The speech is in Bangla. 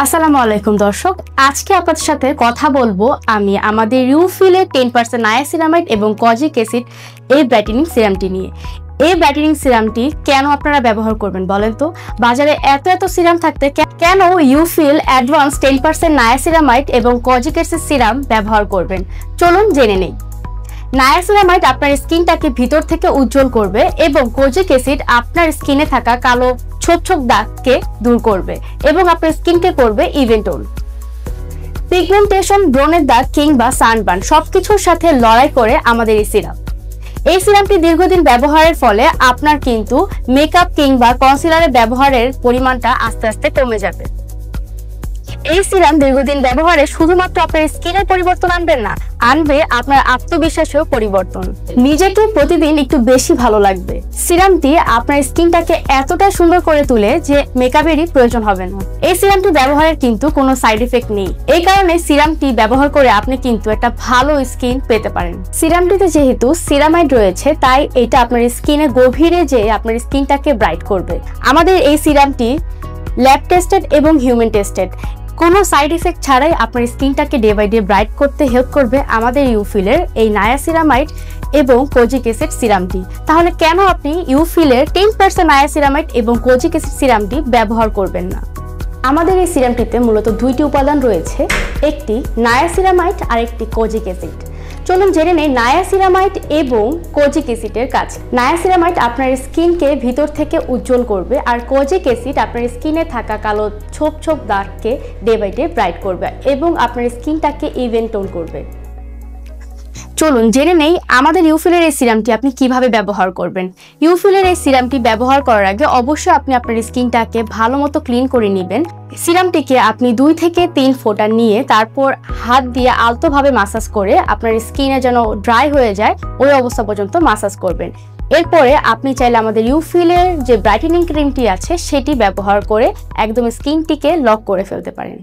আসসালামু আলাইকুম দর্শক, আজকে আপনাদের সাথে কথা বলবো আমি আমাদের ইউফিলের 10% নায়াসিনামাইড এবং কজিক অ্যাসিড এই ব্রাইটেনিং সিরামটি নিয়ে। এই ব্রাইটেনিং সিরামটি কেন আপনারা ব্যবহার করবেন বলেন তো? বাজারে এত সিরাম থাকতে কেন ইউফিল অ্যাডভান্স 10% নায়াসিনামাইড এবং কজিক অ্যাসিড সিরাম ব্যবহার করবেন? চলুন জেনে নেই। নায়াসিনামাইড আপনার স্কিনটাকে ভিতর থেকে উজ্জ্বল করবে এবং কজিক অ্যাসিড আপনার স্কিনে থাকা কালো ছোপ দাগকে দূর করবে এবং আপনার স্কিনকে করবে ইভেন টোন। পিগমেন্টেশন, ব্রণের দাগ কিংবা সানবার্ন সবকিছুর সাথে লড়াই করে আমাদের এই সিরামটি দীর্ঘদিন ব্যবহারের ফলে আপনার কিন্তু মেকআপ কিংবা কনসিলারের ব্যবহারের পরিমাণটা আস্তে আস্তে কমে যাবে। এই সিরাম দীর্ঘদিন ব্যবহারে শুধুমাত্র আপনার স্কিনের পরিবর্তন আনবে আপনার আত্মবিশ্বাসেও পরিবর্তন। নিজেকে প্রতিদিন একটু বেশি ভালো লাগবে। সিরামটি আপনার স্কিনটাকে এতটা সুন্দর করে তুলে যে মেকআপেরই প্রয়োজন হবে না। এই সিরামটি ব্যবহারের কিন্তু কোনো সাইড এফেক্ট নেই, এই কারণে সিরামটি ব্যবহার করে আপনি কিন্তু একটা ভালো স্কিন পেতে পারেন। সিরামটিতে যেহেতু সিরামাইড রয়েছে তাই এটা আপনার স্কিনে গভীরে যেয়ে আপনার স্কিনটাকে ব্রাইট করবে। আমাদের এই সিরামটি ল্যাব টেস্টেড এবং হিউম্যান টেস্টেড, কোনো সাইড ইফেক্ট ছাড়াই আপনার স্কিনটাকে ডে বাই ডে ব্রাইট করতে হেল্প করবে আমাদের ইউফিলের এই নায়াসিনামাইড এবং কজিক অ্যাসিড সিরামটি। তাহলে কেন আপনি ইউফিলের 10% নায়াসিনামাইড এবং কজিক অ্যাসিড সিরামটি ব্যবহার করবেন না? আমাদের এই সিরামটিতে মূলত দুইটি উপাদান রয়েছে, একটি নায়াসিনামাইড আর একটি কজিক অ্যাসিড। চলুন জেনে নেই নায়াসিনামাইড এবং কজিক অ্যাসিডের কাজ। নায়াসিনামাইড আপনার স্কিনকে ভিতর থেকে উজ্জ্বল করবে আর কজিক অ্যাসিড আপনার স্কিনে থাকা কালো ছোপ দাগকে ডে বাই ডে ব্রাইট করবে এবং আপনার স্কিনটাকে ইভেন টোন করবে। চলুন জেনে নেই আমাদের ইউফিলের এই সিরামটি আপনি কিভাবে ব্যবহার করবেন। ইউফিলের এই সিরামটি ব্যবহার করার আগে অবশ্যই আপনি আপনার স্কিনটাকে ভালো মতো ক্লিন করে নেবেন। সিরামটিকে আপনি 2 থেকে 3 ফোঁটা নিয়ে তারপর হাত দিয়ে আলতোভাবে মাসাজ করে আপনার স্কিনে যেন ড্রাই হয়ে যায় ওই অবস্থা পর্যন্ত মাসাজ করবেন। এরপরে আপনি চাইলে আমাদের ইউফিলের যে ব্রাইটেনিং ক্রিমটি আছে সেটি ব্যবহার করে একদম স্কিনটিকে লক করে ফেলতে পারেন।